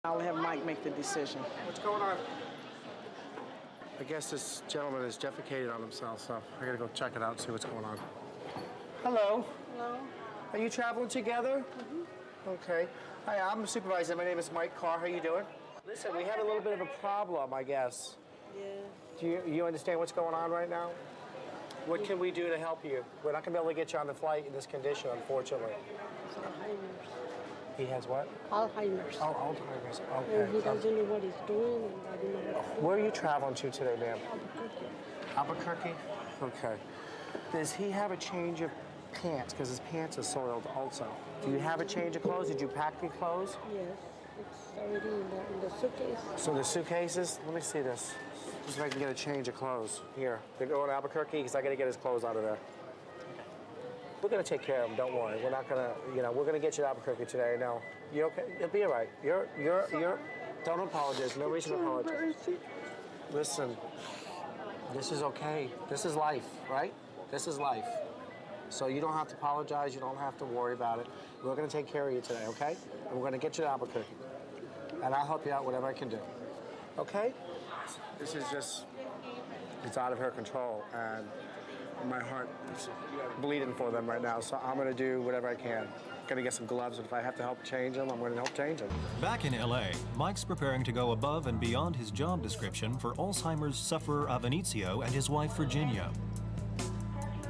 I'll have Mike make the decision. What's going on? I guess this gentleman has defecated on himself, so I gotta go check it out and see what's going on. Hello. Hello. Are you traveling together? Mm-hmm. Okay. Hi, I'm the supervisor. My name is Mike Carr. How you doing? Listen, we had a little bit of a problem, I guess. Yeah. Do you understand what's going on right now? What can we do to help you? We're not gonna be able to get you on the flight in this condition, unfortunately. It's Alzheimer's. He has what? Alzheimer's. Oh, Alzheimer's. And Okay. he doesn't know what he's doing, and I don't know what Where are you traveling to today, ma'am? Albuquerque. Albuquerque? Okay. Does he have a change of pants? Because his pants are soiled also. Do you have a change of clothes? Did you pack your clothes? Yes, it's already in the suitcase. So the suitcases? Let me see this. Just so I can get a change of clothes. Here. They're going to Albuquerque because I got to get his clothes out of there. We're going to take care of him, don't worry. We're not going to, we're going to get you to Albuquerque today. No. You okay? It'll be all right. Don't apologize. No reason to apologize. Listen, this is okay. This is life, right? This is life. So you don't have to apologize. You don't have to worry about it. We're going to take care of you today, okay? And we're going to get you to Albuquerque. And I'll help you out whatever I can do. Okay? This is just, it's out of her control. And my heart is bleeding for them right now. So I'm going to do whatever I can. I'm going to get some gloves. And if I have to help change them, I'm going to help change them. Back in L.A., Mike's preparing to go above and beyond his job description for Alzheimer's sufferer Avenizio and his wife, Virginia.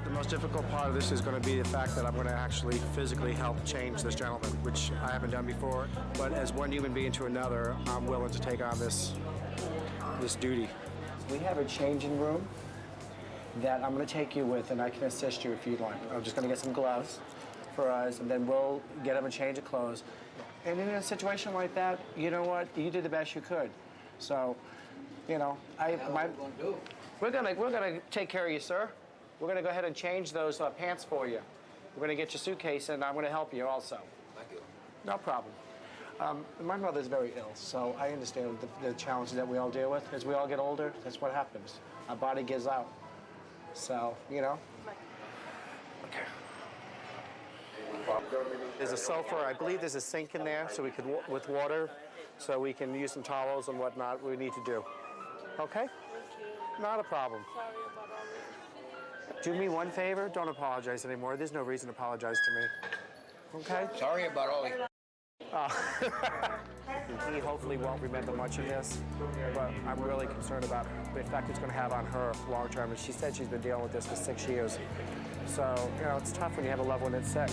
The most difficult part of this is going to be the fact that I'm going to actually physically help change this gentleman, which I haven't done before. But as one human being to another, I'm willing to take on this duty. We have a changing room that I'm going to take you with, and I can assist you if you'd like. I'm just going to get some gloves for us, and then we'll get him a change of clothes. And in a situation like that, you know what? You did the best you could. So, we're going to take care of you, sir. We're going to go ahead and change those pants for you. We're going to get your suitcase, and I'm going to help you also. Thank you. No problem. My mother's very ill, so I understand the challenges that we all deal with. As we all get older, that's what happens. Our body gives out. So, Okay. There's a sofa. I believe there's a sink in there, so we could, with water, so we can use some towels and whatnot we need to do. Okay? Thank you. Not a problem. Sorry about all this. Do me one favor, don't apologize anymore. There's no reason to apologize to me. Okay? Sorry about all these. He hopefully won't remember much of this, but I'm really concerned about the effect it's going to have on her long term. And she said she's been dealing with this for 6 years. So, it's tough when you have a loved one that's sick.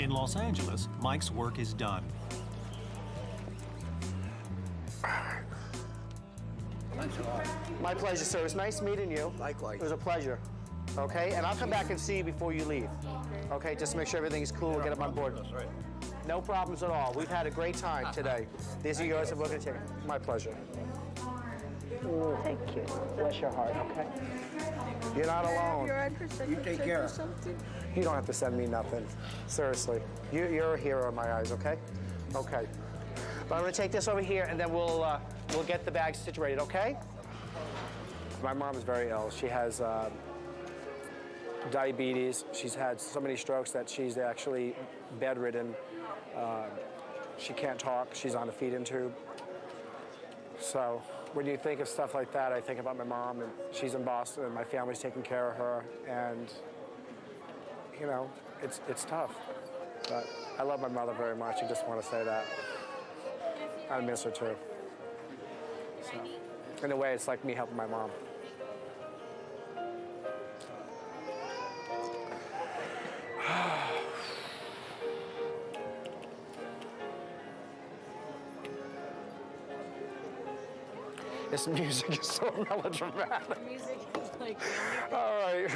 In Los Angeles, Mike's work is done. Thanks a lot. My pleasure, sir. It was nice meeting you. Likewise. It was a pleasure. Okay, and I'll come back and see you before you leave. Okay, just to make sure everything's cool, we'll get them on board. That's right. No problems at all. We've had a great time today. These are yours, and we're going to take them. My pleasure. Thank you. Bless your heart, okay? You're not alone. Your address, I You can take send care. you something. You don't have to send me nothing. Seriously. You're a hero in my eyes, okay? Okay. But I'm going to take this over here, and then we'll get the bags situated, okay? My mom is very ill. She has diabetes. She's had so many strokes that she's actually bedridden. She can't talk. She's on a feeding tube. So when you think of stuff like that, I think about my mom, and she's in Boston, and my family's taking care of her, and it's tough. But I love my mother very much. I just want to say that. I miss her too. So, in a way, it's like me helping my mom. This music is so melodramatic. Music is like... All right.